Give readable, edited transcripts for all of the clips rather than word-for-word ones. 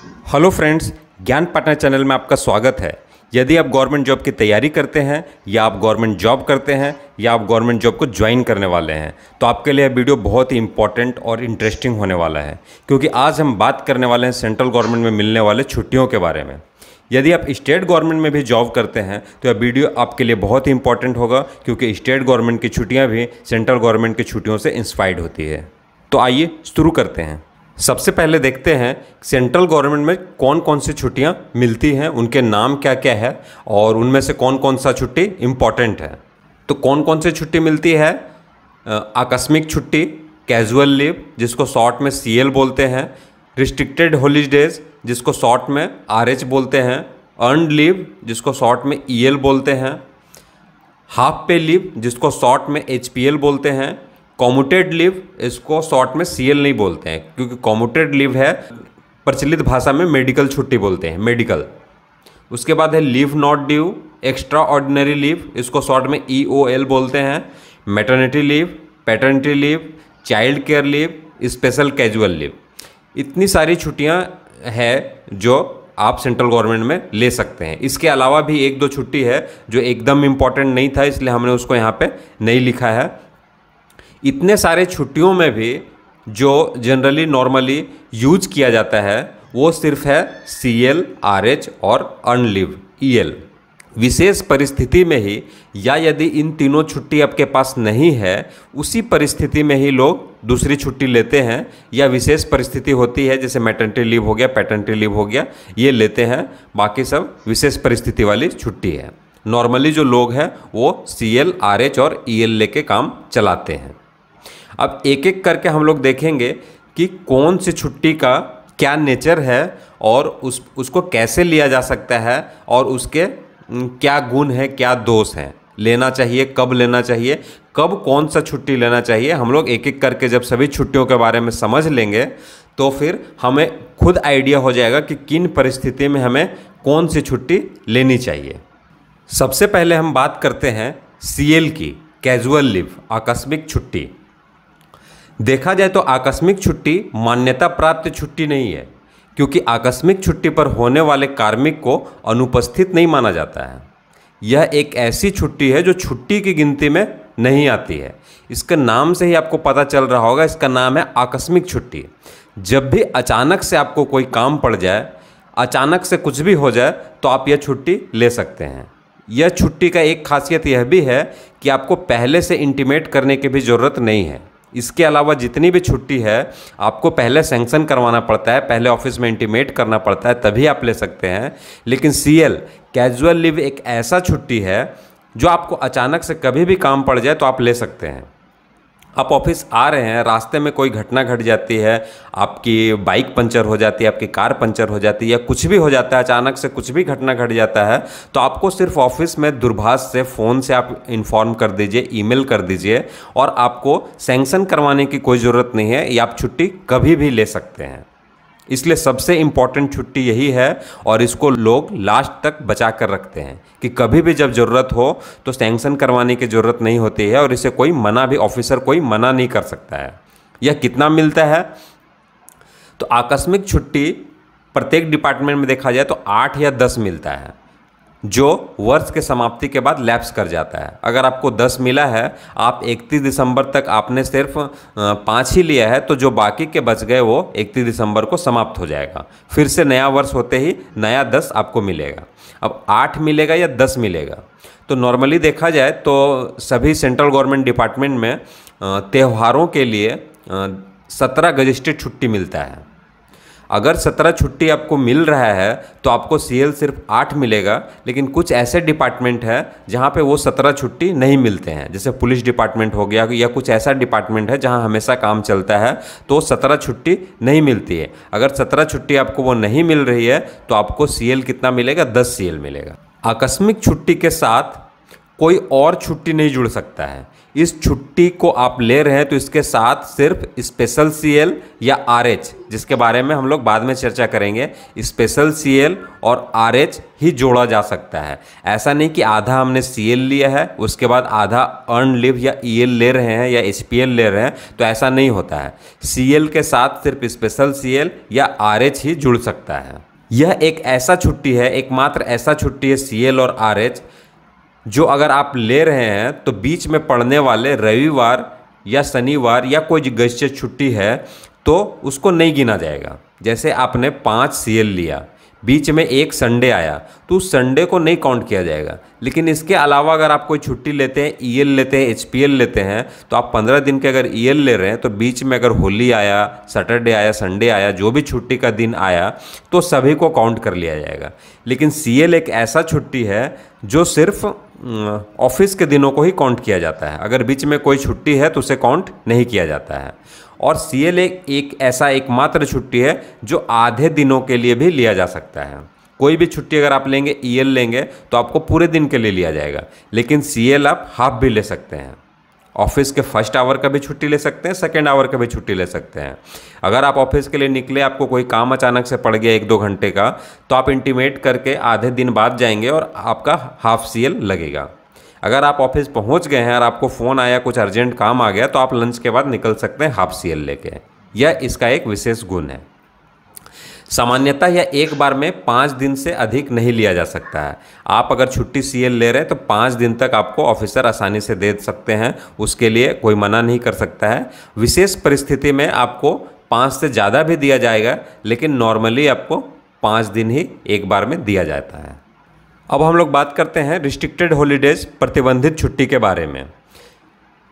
Hello friends, ज्ञान partner channel में आपका स्वागत है। यदि आप गवर्नमेंट जॉब की तैयारी करते हैं या आप गवर्नमेंट जॉब करते हैं या आप गवर्नमेंट जॉब को ज्वाइन करने वाले हैं तो आपके लिए यह वीडियो बहुत ही इंपॉर्टेंट और इंटरेस्टिंग होने वाला है, क्योंकि आज हम बात करने वाले हैं सेंट्रल गवर्नमेंट में मिलने वाले छुट्टियों के बारे में। यदि आप स्टेट गवर्नमेंट में भी जॉब करते हैं तो यह वीडियो आपके लिए बहुत ही इंपॉर्टेंट होगा, क्योंकि स्टेट गवर्नमेंट की छुट्टियाँ भी सेंट्रल गवर्नमेंट की छुट्टियों से इंस्पायर्ड होती है। तो आइए शुरू करते हैं। सबसे पहले देखते हैं सेंट्रल गवर्नमेंट में कौन कौन सी छुट्टियां मिलती हैं, उनके नाम क्या क्या है और उनमें से कौन कौन सा छुट्टी इम्पॉर्टेंट है। तो कौन कौन सी छुट्टी मिलती है? आकस्मिक छुट्टी, कैजुअल लीव जिसको शॉर्ट में सीएल बोलते हैं, रिस्ट्रिक्टेड हॉलीडेज जिसको शॉर्ट में आरएच बोलते हैं, अर्नड लीव जिसको शॉर्ट में ईएल बोलते हैं, हाफ पे लीव जिसको शॉर्ट में एचपीएल बोलते हैं, कॉम्यूटेड लीव इसको शॉर्ट में सीएल नहीं बोलते हैं, क्योंकि कॉम्यूटेड लीव है प्रचलित भाषा में मेडिकल छुट्टी बोलते हैं, मेडिकल। उसके बाद है leave not due, extra ordinary leave इसको शॉर्ट में ईओएल बोलते हैं, maternity leave, paternity leave, child care leave, special casual leave. इतनी सारी छुट्टियां हैं जो आप सेंट्रल गवर्नमेंट में ले सकते हैं। इसके अलावा भी एक दो छुट्टी है जो एकदम इम्पॉर्टेंट नहीं था, इसलिए हमने उसको यहाँ पे नहीं लिखा है। इतने सारे छुट्टियों में भी जो जनरली नॉर्मली यूज किया जाता है वो सिर्फ है सीएल, आरएच और अर्न लीव, ईएल। विशेष परिस्थिति में ही या यदि इन तीनों छुट्टी आपके पास नहीं है उसी परिस्थिति में ही लोग दूसरी छुट्टी लेते हैं, या विशेष परिस्थिति होती है जैसे मैटरनिटी लीव हो गया, पैटर्निटी लीव हो गया, ये लेते हैं। बाकी सब विशेष परिस्थिति वाली छुट्टी है। नॉर्मली जो लोग हैं वो सीएल, आरएच और ईएल लेके काम चलाते हैं। अब एक एक करके हम लोग देखेंगे कि कौन सी छुट्टी का क्या नेचर है और उसको कैसे लिया जा सकता है और उसके क्या गुण है, क्या दोष हैं, लेना चाहिए, कब लेना चाहिए, कब कौन सा छुट्टी लेना चाहिए। हम लोग एक एक करके जब सभी छुट्टियों के बारे में समझ लेंगे तो फिर हमें खुद आइडिया हो जाएगा कि किन परिस्थिति में हमें कौन सी छुट्टी लेनी चाहिए। सबसे पहले हम बात करते हैं सीएल की, कैजुअल लीव, आकस्मिक छुट्टी। देखा जाए तो आकस्मिक छुट्टी मान्यता प्राप्त छुट्टी नहीं है, क्योंकि आकस्मिक छुट्टी पर होने वाले कार्मिक को अनुपस्थित नहीं माना जाता है। यह एक ऐसी छुट्टी है जो छुट्टी की गिनती में नहीं आती है। इसके नाम से ही आपको पता चल रहा होगा, इसका नाम है आकस्मिक छुट्टी। जब भी अचानक से आपको कोई काम पड़ जाए, अचानक से कुछ भी हो जाए तो आप यह छुट्टी ले सकते हैं। यह छुट्टी का एक खासियत यह भी है कि आपको पहले से इंटीमेट करने की भी ज़रूरत नहीं है। इसके अलावा जितनी भी छुट्टी है आपको पहले सैंक्शन करवाना पड़ता है, पहले ऑफिस में इंटीमेट करना पड़ता है, तभी आप ले सकते हैं। लेकिन सीएल, कैजुअल लीव एक ऐसा छुट्टी है जो आपको अचानक से कभी भी काम पड़ जाए तो आप ले सकते हैं। आप ऑफिस आ रहे हैं, रास्ते में कोई घटना घट जाती है, आपकी बाइक पंचर हो जाती है, आपकी कार पंचर हो जाती है, या कुछ भी हो जाता है, अचानक से कुछ भी घटना घट जाता है, तो आपको सिर्फ ऑफिस में दूरभाष से, फ़ोन से आप इन्फॉर्म कर दीजिए, ईमेल कर दीजिए, और आपको सैंक्शन करवाने की कोई ज़रूरत नहीं है। या आप छुट्टी कभी भी ले सकते हैं। इसलिए सबसे इम्पॉर्टेंट छुट्टी यही है और इसको लोग लास्ट तक बचा कर रखते हैं कि कभी भी जब ज़रूरत हो तो सैंक्शन करवाने की ज़रूरत नहीं होती है, और इसे कोई मना भी, ऑफिसर कोई मना नहीं कर सकता है। यह कितना मिलता है? तो आकस्मिक छुट्टी प्रत्येक डिपार्टमेंट में देखा जाए तो 8 या 10 मिलता है, जो वर्ष के समाप्ति के बाद लैप्स कर जाता है। अगर आपको 10 मिला है, आप 31 दिसंबर तक आपने सिर्फ 5 ही लिया है, तो जो बाकी के बच गए वो 31 दिसंबर को समाप्त हो जाएगा। फिर से नया वर्ष होते ही नया 10 आपको मिलेगा। अब 8 मिलेगा या 10 मिलेगा? तो नॉर्मली देखा जाए तो सभी सेंट्रल गवर्नमेंट डिपार्टमेंट में त्योहारों के लिए 17 गजिस्ट्रेड छुट्टी मिलता है। अगर 17 छुट्टी आपको मिल रहा है तो आपको सीएल सिर्फ 8 मिलेगा, लेकिन कुछ ऐसे डिपार्टमेंट है जहाँ पे वो 17 छुट्टी नहीं मिलते हैं, जैसे पुलिस डिपार्टमेंट हो गया, या कुछ ऐसा डिपार्टमेंट है जहाँ हमेशा काम चलता है, तो 17 छुट्टी नहीं मिलती है। अगर 17 छुट्टी आपको वो नहीं मिल रही है तो आपको सीएल कितना मिलेगा? 10 सीएल मिलेगा। आकस्मिक छुट्टी के साथ कोई और छुट्टी नहीं जुड़ सकता है। इस छुट्टी को आप ले रहे हैं तो इसके साथ सिर्फ स्पेशल सीएल या आरएच, जिसके बारे में हम लोग बाद में चर्चा करेंगे, स्पेशल सीएल और आरएच ही जोड़ा जा सकता है। ऐसा नहीं कि आधा हमने सीएल लिया है उसके बाद आधा अर्न लीव या ईएल ले रहे हैं या एचपीएल ले रहे हैं, तो ऐसा नहीं होता है। सीएल के साथ सिर्फ स्पेशल सीएल या आरएच ही जुड़ सकता है। यह एक ऐसा छुट्टी है, एकमात्र ऐसा छुट्टी है सीएल और आरएच, जो अगर आप ले रहे हैं तो बीच में पड़ने वाले रविवार या शनिवार या कोई गैस्ट्रल छुट्टी है तो उसको नहीं गिना जाएगा। जैसे आपने 5 सीएल लिया, बीच में एक संडे आया तो उस संडे को नहीं काउंट किया जाएगा। लेकिन इसके अलावा अगर आप कोई छुट्टी लेते हैं, ईएल लेते हैं, एचपीएल लेते हैं, तो आप 15 दिन के अगर ईएल ले रहे हैं तो बीच में अगर होली आया, सैटरडे आया, संडे आया, जो भी छुट्टी का दिन आया तो सभी को काउंट कर लिया जाएगा। लेकिन सीएल एक ऐसा छुट्टी है जो सिर्फ ऑफिस के दिनों को ही काउंट किया जाता है। अगर बीच में कोई छुट्टी है तो उसे काउंट नहीं किया जाता है। और सीएल एक ऐसा एकमात्र छुट्टी है जो आधे दिनों के लिए भी लिया जा सकता है। कोई भी छुट्टी अगर आप लेंगे, ईएल लेंगे, तो आपको पूरे दिन के लिए लिया जाएगा, लेकिन सीएल आप हाफ भी ले सकते हैं। ऑफिस के फर्स्ट आवर का भी छुट्टी ले सकते हैं, सेकेंड आवर का भी छुट्टी ले सकते हैं। अगर आप ऑफिस के लिए निकले, आपको कोई काम अचानक से पड़ गया 1-2 घंटे का, तो आप इंटीमेट करके आधे दिन बाद जाएंगे और आपका हाफ सीएल लगेगा। अगर आप ऑफिस पहुंच गए हैं और आपको फ़ोन आया, कुछ अर्जेंट काम आ गया, तो आप लंच के बाद निकल सकते हैं हाफ सीएल लेके। यह इसका एक विशेष गुण है। सामान्यतः यह एक बार में 5 दिन से अधिक नहीं लिया जा सकता है। आप अगर छुट्टी सीएल ले रहे हैं तो 5 दिन तक आपको ऑफिसर आसानी से दे सकते हैं, उसके लिए कोई मना नहीं कर सकता है। विशेष परिस्थिति में आपको 5 से ज़्यादा भी दिया जाएगा, लेकिन नॉर्मली आपको 5 दिन ही एक बार में दिया जाता है। अब हम लोग बात करते हैं रिस्ट्रिक्टेड हॉलीडेज, प्रतिबंधित छुट्टी के बारे में।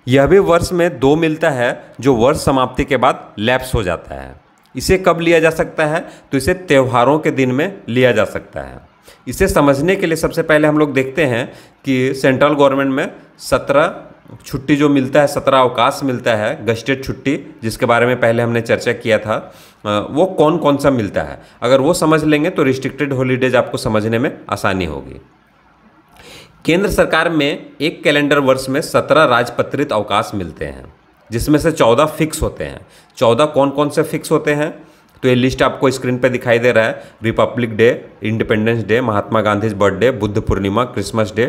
यह भी वर्ष में 2 मिलता है जो वर्ष समाप्ति के बाद लैप्स हो जाता है। इसे कब लिया जा सकता है? तो इसे त्योहारों के दिन में लिया जा सकता है। इसे समझने के लिए सबसे पहले हम लोग देखते हैं कि सेंट्रल गवर्नमेंट में 17 छुट्टी जो मिलता है, 17 अवकाश मिलता है, गस्टेड छुट्टी, जिसके बारे में पहले हमने चर्चा किया था, वो कौन कौन सा मिलता है। अगर वो समझ लेंगे तो रिस्ट्रिक्टेड हॉलीडेज आपको समझने में आसानी होगी। केंद्र सरकार में एक कैलेंडर वर्ष में 17 राजपत्रित अवकाश मिलते हैं, जिसमें से 14 फिक्स होते हैं। 14 कौन कौन से फिक्स होते हैं? तो ये लिस्ट आपको स्क्रीन पे दिखाई दे रहा है। Republic Day, Independence Day, Mahatma Gandhi birthday, Buddha Purnima, Christmas Day,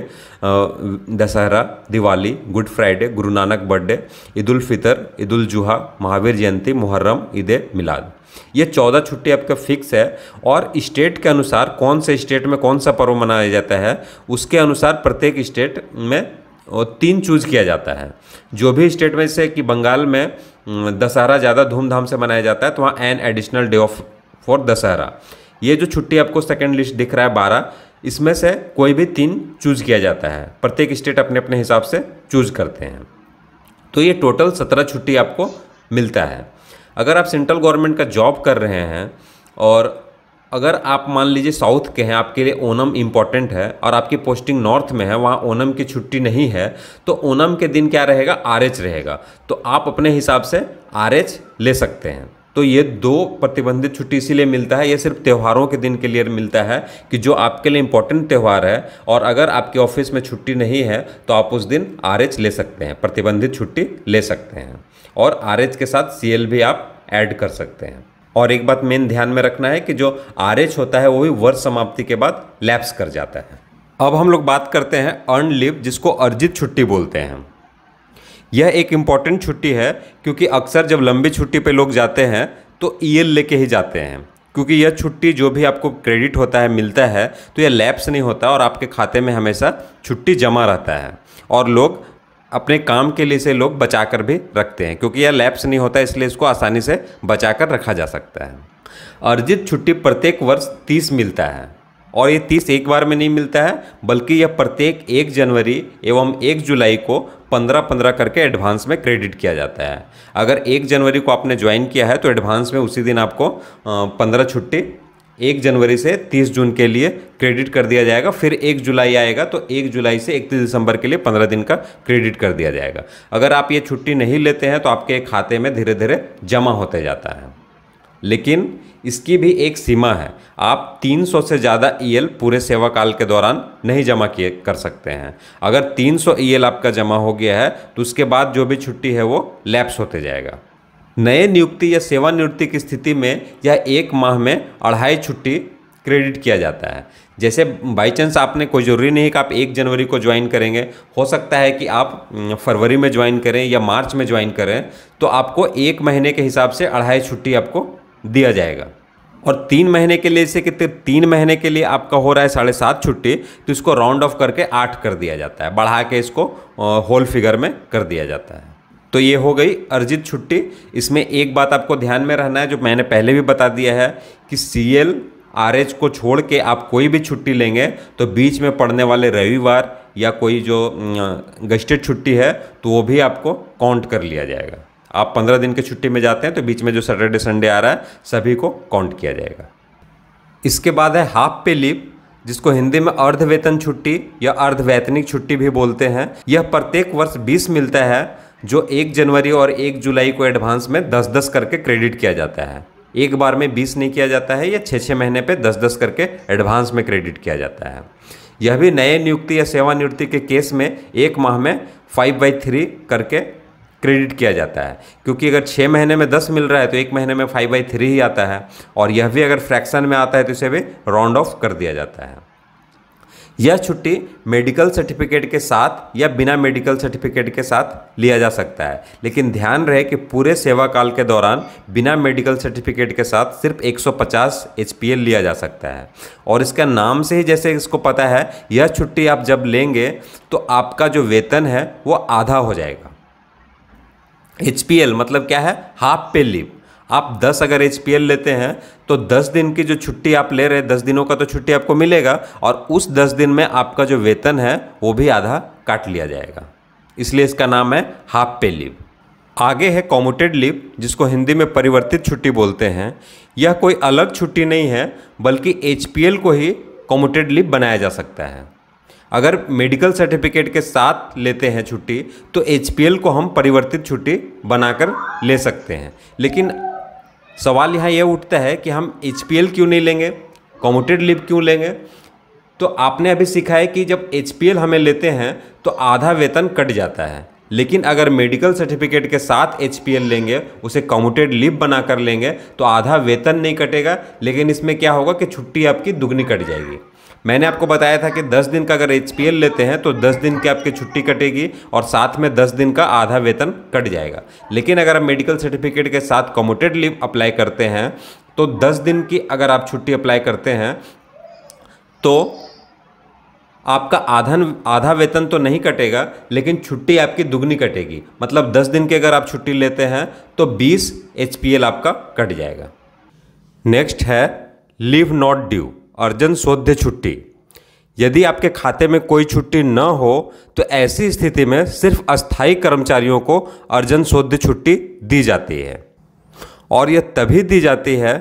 Dussehra, Diwali, Good Friday, Guru Nanak birthday, Eid ul Fitr, Eid ul Zuha, Mahavir Jayanti, Muharram, Eid Milad. ये 14 छुट्टी आपका फिक्स है। और स्टेट के अनुसार कौन से स्टेट में कौन सा पर्व मनाया जाता है, उसके अनुसार प्रत्येक स्टेट में 3 चूज किया जाता है। जो भी स्टेट में, जैसे कि बंगाल में दशहरा ज़्यादा धूमधाम से मनाया जाता है, तो वहाँ an additional day of for Dussehra. ये जो छुट्टी आपको सेकेंड लिस्ट दिख रहा है 12, इसमें से कोई भी 3 चूज किया जाता है। प्रत्येक स्टेट अपने अपने हिसाब से चूज करते हैं। तो ये टोटल 17 छुट्टी आपको मिलता है। अगर आप सेंट्रल गवर्नमेंट का जॉब कर रहे हैं और अगर आप मान लीजिए साउथ के हैं, आपके लिए ओनम इम्पॉर्टेंट है और आपकी पोस्टिंग नॉर्थ में है, वहाँ ओनम की छुट्टी नहीं है, तो ओनम के दिन क्या रहेगा? आरएच रहेगा। तो आप अपने हिसाब से आरएच ले सकते हैं। तो ये 2 प्रतिबंधित छुट्टी इसीलिए मिलता है, ये सिर्फ त्योहारों के दिन के लिए मिलता है कि जो आपके लिए इम्पोर्टेंट त्यौहार है, और अगर आपके ऑफिस में छुट्टी नहीं है तो आप उस दिन आरएच ले सकते हैं, प्रतिबंधित छुट्टी ले सकते हैं। और आरएच के साथ सीएल भी आप ऐड कर सकते हैं। और एक बात मेन ध्यान में रखना है कि जो आरएच होता है वो भी वर्ष समाप्ति के बाद लैप्स कर जाता है। अब हम लोग बात करते हैं अर्न लीव, जिसको अर्जित छुट्टी बोलते हैं। यह एक इम्पॉर्टेंट छुट्टी है क्योंकि अक्सर जब लंबी छुट्टी पे लोग जाते हैं तो ईएल लेके ही जाते हैं, क्योंकि यह छुट्टी जो भी आपको क्रेडिट होता है, मिलता है, तो यह लैप्स नहीं होता और आपके खाते में हमेशा छुट्टी जमा रहता है। और लोग अपने काम के लिए इसे लोग बचा कर भी रखते हैं, क्योंकि यह लैप्स नहीं होता, इसलिए इसको आसानी से बचा कर रखा जा सकता है। अर्जित छुट्टी प्रत्येक वर्ष 30 मिलता है, और ये 30 एक बार में नहीं मिलता है, बल्कि यह प्रत्येक 1 जनवरी एवं 1 जुलाई को 15-15 करके एडवांस में क्रेडिट किया जाता है। अगर 1 जनवरी को आपने ज्वाइन किया है तो एडवांस में उसी दिन आपको 15 छुट्टी 1 जनवरी से 30 जून के लिए क्रेडिट कर दिया जाएगा। फिर 1 जुलाई आएगा तो 1 जुलाई से 31 दिसंबर के लिए 15 दिन का क्रेडिट कर दिया जाएगा। अगर आप ये छुट्टी नहीं लेते हैं तो आपके खाते में धीरे धीरे जमा होते जाता है। लेकिन इसकी भी एक सीमा है। आप 300 से ज़्यादा ईएल पूरे सेवा काल के दौरान नहीं जमा किए कर सकते हैं। अगर 300 ईएल आपका जमा हो गया है तो उसके बाद जो भी छुट्टी है वो लैप्स होते जाएगा। नए नियुक्ति या सेवानिवृत्ति की स्थिति में यह 1 माह में 2.5 छुट्टी क्रेडिट किया जाता है। जैसे बाई चांस आपने, कोई ज़रूरी नहीं कि आप 1 जनवरी को ज्वाइन करेंगे, हो सकता है कि आप फरवरी में ज्वाइन करें या मार्च में ज्वाइन करें, तो आपको 1 महीने के हिसाब से 2.5 छुट्टी आपको दिया जाएगा। और 3 महीने के लिए, जैसे कि 3 महीने के लिए आपका हो रहा है 7.5 छुट्टी, तो इसको राउंड ऑफ करके 8 कर दिया जाता है, बढ़ा के इसको होल फिगर में कर दिया जाता है। तो ये हो गई अर्जित छुट्टी। इसमें एक बात आपको ध्यान में रहना है, जो मैंने पहले भी बता दिया है, कि CL RH को छोड़ के आप कोई भी छुट्टी लेंगे तो बीच में पड़ने वाले रविवार या कोई जो गस्टेड छुट्टी है तो वो भी आपको काउंट कर लिया जाएगा। आप 15 दिन की छुट्टी में जाते हैं तो बीच में जो सैटरडे संडे आ रहा है सभी को काउंट किया जाएगा। इसके बाद है हाफ पे लीव, जिसको हिंदी में अर्धवेतन छुट्टी या अर्धवैतनिक छुट्टी भी बोलते हैं। यह प्रत्येक वर्ष 20 मिलता है, जो 1 जनवरी और 1 जुलाई को एडवांस में 10-10 करके क्रेडिट किया जाता है। एक बार में 20 नहीं किया जाता है, या 6-6 महीने पे 10-10 करके एडवांस में क्रेडिट किया जाता है। यह भी नए नियुक्ति या सेवानिवृत्ति के केस में 1 माह में 5/3 करके क्रेडिट किया जाता है, क्योंकि अगर 6 महीने में 10 मिल रहा है तो 1 महीने में 5/3 ही आता है। और यह भी अगर फ्रैक्शन में आता है तो इसे भी राउंड ऑफ कर दिया जाता है। यह छुट्टी मेडिकल सर्टिफिकेट के साथ या बिना मेडिकल सर्टिफिकेट के साथ लिया जा सकता है, लेकिन ध्यान रहे कि पूरे सेवा काल के दौरान बिना मेडिकल सर्टिफिकेट के साथ सिर्फ 150 HPL लिया जा सकता है। और इसका नाम से ही जैसे इसको पता है, यह छुट्टी आप जब लेंगे तो आपका जो वेतन है वो आधा हो जाएगा। HPL मतलब क्या है? हाफ पे लीव। आप 10 अगर HPL लेते हैं तो 10 दिन की जो छुट्टी आप ले रहे हैं, 10 दिनों का तो छुट्टी आपको मिलेगा, और उस 10 दिन में आपका जो वेतन है वो भी आधा काट लिया जाएगा। इसलिए इसका नाम है हाफ पे लीव। आगे है कॉम्यूटेड लीव, जिसको हिंदी में परिवर्तित छुट्टी बोलते हैं। यह कोई अलग छुट्टी नहीं है, बल्कि HPL को ही कॉम्यूटेड लीव बनाया जा सकता है। अगर मेडिकल सर्टिफिकेट के साथ लेते हैं छुट्टी तो HPL को हम परिवर्तित छुट्टी बनाकर ले सकते हैं। लेकिन सवाल यहाँ यह उठता है कि हम HPL क्यों नहीं लेंगे, कॉम्यूटेड लीव क्यों लेंगे? तो आपने अभी सीखा है कि जब HPL हमें लेते हैं तो आधा वेतन कट जाता है, लेकिन अगर मेडिकल सर्टिफिकेट के साथ HPL लेंगे, उसे कॉम्यूटेड लीव बनाकर लेंगे तो आधा वेतन नहीं कटेगा, लेकिन इसमें क्या होगा कि छुट्टी आपकी दुगनी कट जाएगी। मैंने आपको बताया था कि 10 दिन का अगर HPL लेते हैं तो 10 दिन की आपकी छुट्टी कटेगी और साथ में 10 दिन का आधा वेतन कट जाएगा। लेकिन अगर आप मेडिकल सर्टिफिकेट के साथ कॉम्यूटेड लीव अप्लाई करते हैं तो 10 दिन की अगर आप छुट्टी अप्लाई करते हैं तो आपका आधा वेतन तो नहीं कटेगा, लेकिन छुट्टी आपकी दुगनी कटेगी। मतलब 10 दिन की अगर आप छुट्टी लेते हैं तो 20 HPL आपका कट जाएगा। नेक्स्ट है लीव नॉट ड्यू, अर्जन शोध्य छुट्टी। यदि आपके खाते में कोई छुट्टी न हो तो ऐसी स्थिति में सिर्फ अस्थायी कर्मचारियों को अर्जन शोध्य छुट्टी दी जाती है, और यह तभी दी जाती है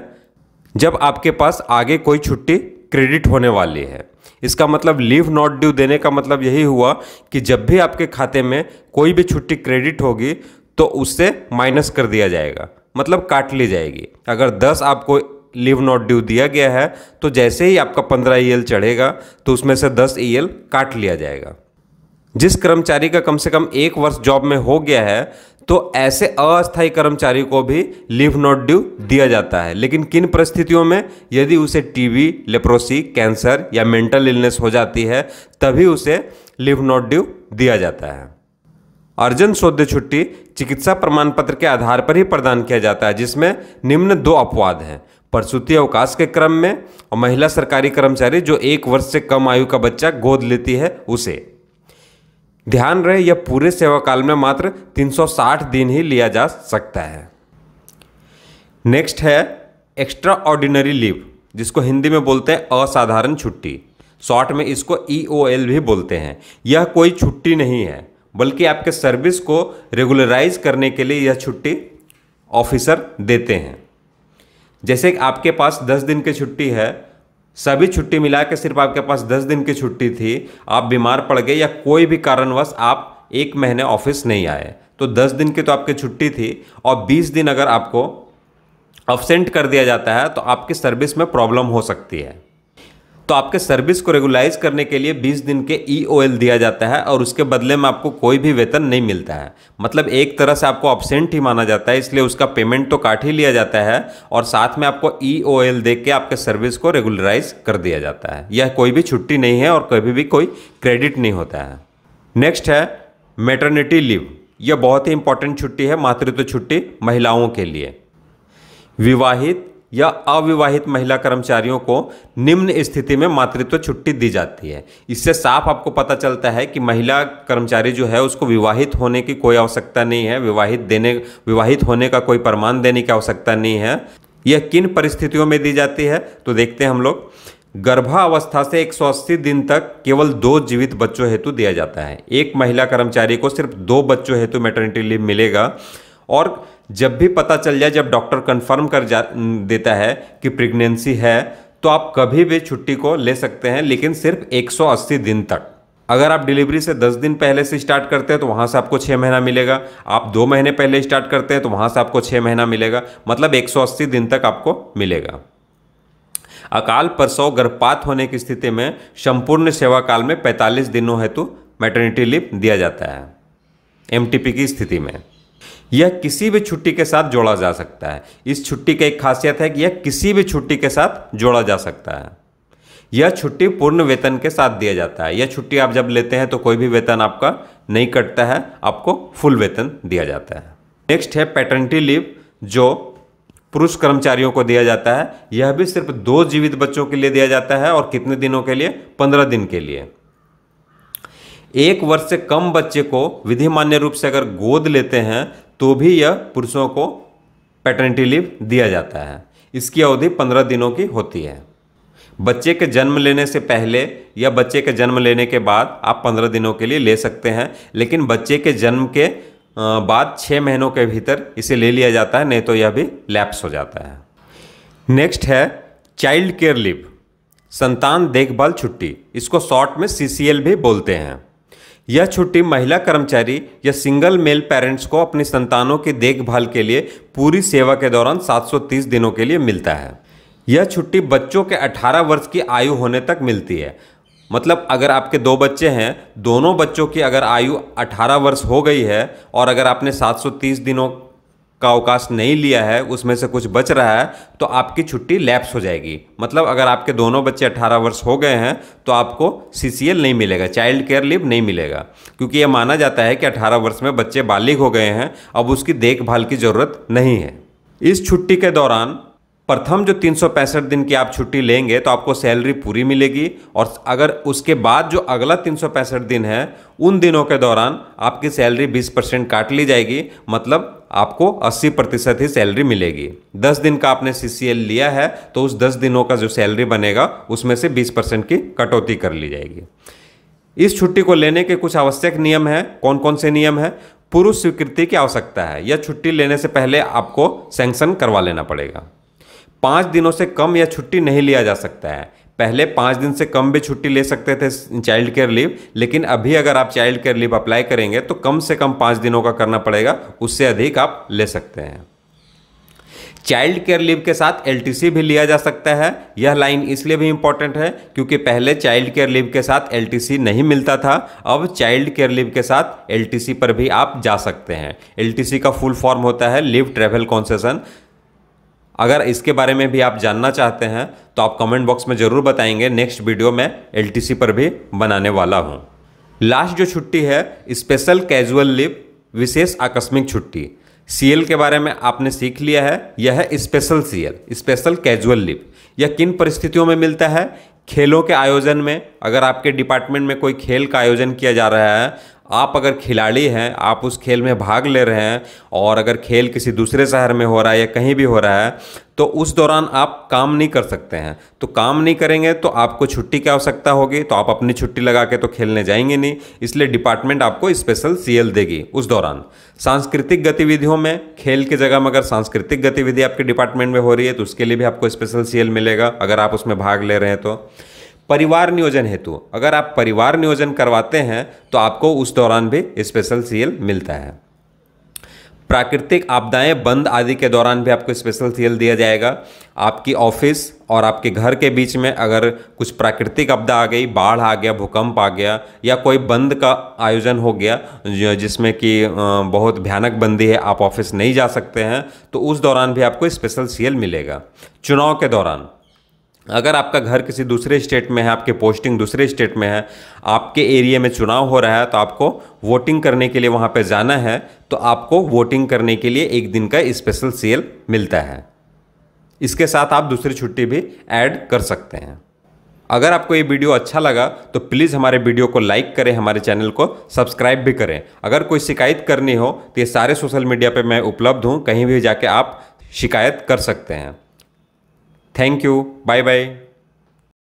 जब आपके पास आगे कोई छुट्टी क्रेडिट होने वाली है। इसका मतलब लीव नॉट ड्यू देने का मतलब यही हुआ कि जब भी आपके खाते में कोई भी छुट्टी क्रेडिट होगी तो उससे माइनस कर दिया जाएगा, मतलब काट ली जाएगी। अगर 10 आपको लीव नॉट ड्यू दिया गया है तो जैसे ही आपका 15 EL चढ़ेगा तो उसमें से 10 EL काट लिया जाएगा। जिस कर्मचारी का कम से कम 1 वर्ष जॉब में हो गया है तो ऐसे अस्थायी कर्मचारी को भी लीव नॉट ड्यू दिया जाता है, लेकिन किन परिस्थितियों में? यदि उसे TB, लेप्रोसी, कैंसर या मेंटल इलनेस हो जाती है तभी उसे लीव नॉट ड्यू दिया जाता है। अर्जन शोध्य छुट्टी चिकित्सा प्रमाण पत्र के आधार पर ही प्रदान किया जाता है, जिसमें निम्न 2 अपवाद हैं: प्रसूति अवकाश के क्रम में, और महिला सरकारी कर्मचारी जो 1 वर्ष से कम आयु का बच्चा गोद लेती है उसे। ध्यान रहे यह पूरे सेवा काल में मात्र 360 दिन ही लिया जा सकता है। नेक्स्ट है एक्स्ट्रा ऑर्डिनरी लीव, जिसको हिंदी में बोलते हैं असाधारण छुट्टी। शॉर्ट में इसको EOL भी बोलते हैं। यह कोई छुट्टी नहीं है, बल्कि आपके सर्विस को रेगुलराइज करने के लिए यह छुट्टी ऑफिसर देते हैं। जैसे कि आपके पास 10 दिन की छुट्टी है, सभी छुट्टी मिला के सिर्फ आपके पास 10 दिन की छुट्टी थी, आप बीमार पड़ गए या कोई भी कारणवश आप 1 महीने ऑफिस नहीं आए तो 10 दिन की तो आपकी छुट्टी थी, और 20 दिन अगर आपको अब्सेंट कर दिया जाता है तो आपकी सर्विस में प्रॉब्लम हो सकती है। तो आपके सर्विस को रेगुलाइज करने के लिए 20 दिन के EOL दिया जाता है और उसके बदले में आपको कोई भी वेतन नहीं मिलता है। मतलब एक तरह से आपको अब्सेंट ही माना जाता है, इसलिए उसका पेमेंट तो काट ही लिया जाता है और साथ में आपको EOL दे के आपके सर्विस को रेगुलराइज कर दिया जाता है। यह कोई भी छुट्टी नहीं है और कभी भी कोई क्रेडिट नहीं होता है। नेक्स्ट है मैटरनिटी लीव। यह बहुत ही इंपॉर्टेंट छुट्टी है, मातृत्व छुट्टी महिलाओं के लिए। विवाहित या अविवाहित महिला कर्मचारियों को निम्न स्थिति में मातृत्व छुट्टी दी जाती है। इससे साफ आपको पता चलता है कि महिला कर्मचारी जो है उसको विवाहित होने की कोई आवश्यकता नहीं है, विवाहित होने का कोई प्रमाण देने की आवश्यकता नहीं है। यह किन परिस्थितियों में दी जाती है तो देखते हैं हम लोग। गर्भावस्था से 180 दिन तक केवल 2 जीवित बच्चों हेतु दिया जाता है। एक महिला कर्मचारी को सिर्फ 2 बच्चों हेतु मैटरनिटी लीव मिलेगा और जब भी पता चल जाए, जब डॉक्टर कंफर्म कर देता है कि प्रेगनेंसी है, तो आप कभी भी छुट्टी को ले सकते हैं, लेकिन सिर्फ 180 दिन तक। अगर आप डिलीवरी से 10 दिन पहले से स्टार्ट करते हैं तो वहाँ से आपको 6 महीना मिलेगा। आप 2 महीने पहले स्टार्ट करते हैं तो वहाँ से आपको 6 महीना मिलेगा, मतलब 180 दिन तक आपको मिलेगा। अकाल प्रसव गर्भपात होने की स्थिति में संपूर्ण सेवा काल में 45 दिनों हेतु मैटरनिटी लीव दिया जाता है। MTP की स्थिति में यह किसी भी छुट्टी के साथ जोड़ा जा सकता है। इस छुट्टी की एक खासियत है कि यह किसी भी छुट्टी के साथ जोड़ा जा सकता है। यह छुट्टी पूर्ण वेतन के साथ दिया जाता है। यह छुट्टी आप जब लेते हैं तो कोई भी वेतन आपका नहीं कटता है, आपको फुल वेतन दिया जाता है। नेक्स्ट है पैटर्निटी लीव, जो पुरुष कर्मचारियों को दिया जाता है। यह भी सिर्फ 2 जीवित बच्चों के लिए दिया जाता है और कितने दिनों के लिए? 15 दिन के लिए। 1 वर्ष से कम बच्चे को विधि मान्य रूप से अगर गोद लेते हैं तो भी यह पुरुषों को पैटर्निटी लीव दिया जाता है। इसकी अवधि 15 दिनों की होती है। बच्चे के जन्म लेने से पहले या बच्चे के जन्म लेने के बाद आप 15 दिनों के लिए ले सकते हैं, लेकिन बच्चे के जन्म के बाद 6 महीनों के भीतर इसे ले लिया जाता है, नहीं तो यह भी लैप्स हो जाता है। नेक्स्ट है चाइल्ड केयर लीव, संतान देखभाल छुट्टी। इसको शॉर्ट में CCL भी बोलते हैं। यह छुट्टी महिला कर्मचारी या सिंगल मेल पेरेंट्स को अपनी संतानों की देखभाल के लिए पूरी सेवा के दौरान 730 दिनों के लिए मिलता है। यह छुट्टी बच्चों के 18 वर्ष की आयु होने तक मिलती है। मतलब अगर आपके 2 बच्चे हैं, दोनों बच्चों की अगर आयु 18 वर्ष हो गई है और अगर आपने 730 दिनों का अवकाश नहीं लिया है, उसमें से कुछ बच रहा है, तो आपकी छुट्टी लैप्स हो जाएगी। मतलब अगर आपके दोनों बच्चे 18 वर्ष हो गए हैं तो आपको CCL नहीं मिलेगा, चाइल्ड केयर लीव नहीं मिलेगा, क्योंकि यह माना जाता है कि 18 वर्ष में बच्चे बालिग हो गए हैं, अब उसकी देखभाल की ज़रूरत नहीं है। इस छुट्टी के दौरान प्रथम जो 365 दिन की आप छुट्टी लेंगे तो आपको सैलरी पूरी मिलेगी, और अगर उसके बाद जो अगला 365 दिन है उन दिनों के दौरान आपकी सैलरी 20% काट ली जाएगी। मतलब आपको 80% ही सैलरी मिलेगी। 10 दिन का आपने CCL लिया है तो उस 10 दिनों का जो सैलरी बनेगा उसमें से 20% की कटौती कर ली जाएगी। इस छुट्टी को लेने के कुछ आवश्यक नियम हैं। कौन कौन से नियम हैं? पुरुष स्वीकृति की आवश्यकता है। यह छुट्टी लेने से पहले आपको सैंक्शन करवा लेना पड़ेगा। 5 दिनों से कम यह छुट्टी नहीं लिया जा सकता है। पहले 5 दिन से कम भी छुट्टी ले सकते थे चाइल्ड केयर लीव, लेकिन अभी अगर आप चाइल्ड केयर लीव अप्लाई करेंगे तो कम से कम 5 दिनों का करना पड़ेगा, उससे अधिक आप ले सकते हैं। चाइल्ड केयर लीव के साथ LTC भी लिया जा सकता है। यह लाइन इसलिए भी इंपॉर्टेंट है क्योंकि पहले चाइल्ड केयर लीव के साथ LTC नहीं मिलता था, अब चाइल्ड केयर लीव के साथ LTC पर भी आप जा सकते हैं। LTC का फुल फॉर्म होता है लीव ट्रैवल कंसेशन। अगर इसके बारे में भी आप जानना चाहते हैं तो आप कमेंट बॉक्स में ज़रूर बताएंगे। नेक्स्ट वीडियो में LTC पर भी बनाने वाला हूँ। लास्ट जो छुट्टी है स्पेशल कैजुअल लीव, विशेष आकस्मिक छुट्टी। CL के बारे में आपने सीख लिया है। यह है special CL, special casual leave. यह किन परिस्थितियों में मिलता है? खेलों के आयोजन में, अगर आपके डिपार्टमेंट में कोई खेल का आयोजन किया जा रहा है, आप अगर खिलाड़ी हैं, आप उस खेल में भाग ले रहे हैं और अगर खेल किसी दूसरे शहर में हो रहा है या कहीं भी हो रहा है तो उस दौरान आप काम नहीं कर सकते हैं। तो काम नहीं करेंगे तो आपको छुट्टी की आवश्यकता होगी, तो आप अपनी छुट्टी लगा के तो खेलने जाएंगे नहीं, इसलिए डिपार्टमेंट आपको स्पेशल CL देगी उस दौरान। सांस्कृतिक गतिविधियों में, खेल की जगह में अगर सांस्कृतिक गतिविधि आपके डिपार्टमेंट में हो रही है तो उसके लिए भी आपको स्पेशल CL मिलेगा अगर आप उसमें भाग ले रहे हैं तो। परिवार नियोजन हेतु, अगर आप परिवार नियोजन करवाते हैं तो आपको उस दौरान भी स्पेशल CL मिलता है। प्राकृतिक आपदाएं बंद आदि के दौरान भी आपको स्पेशल सीएल दिया जाएगा। आपकी ऑफिस और आपके घर के बीच में अगर कुछ प्राकृतिक आपदा आ गई, बाढ़ आ गया, भूकंप आ गया या कोई बंद का आयोजन हो गया जिसमें कि बहुत भयानक बंदी है, आप ऑफिस नहीं जा सकते हैं, तो उस दौरान भी आपको स्पेशल सीएल मिलेगा। चुनाव के दौरान अगर आपका घर किसी दूसरे स्टेट में है, आपकी पोस्टिंग दूसरे स्टेट में है, आपके एरिया में चुनाव हो रहा है, तो आपको वोटिंग करने के लिए वहाँ पे जाना है, तो आपको वोटिंग करने के लिए 1 दिन का स्पेशल सीएल मिलता है। इसके साथ आप दूसरी छुट्टी भी ऐड कर सकते हैं। अगर आपको ये वीडियो अच्छा लगा तो प्लीज़ हमारे वीडियो को लाइक करें, हमारे चैनल को सब्सक्राइब भी करें। अगर कोई शिकायत करनी हो तो ये सारे सोशल मीडिया पे मैं उपलब्ध हूँ, कहीं भी जाके आप शिकायत कर सकते हैं। Thank you, bye bye.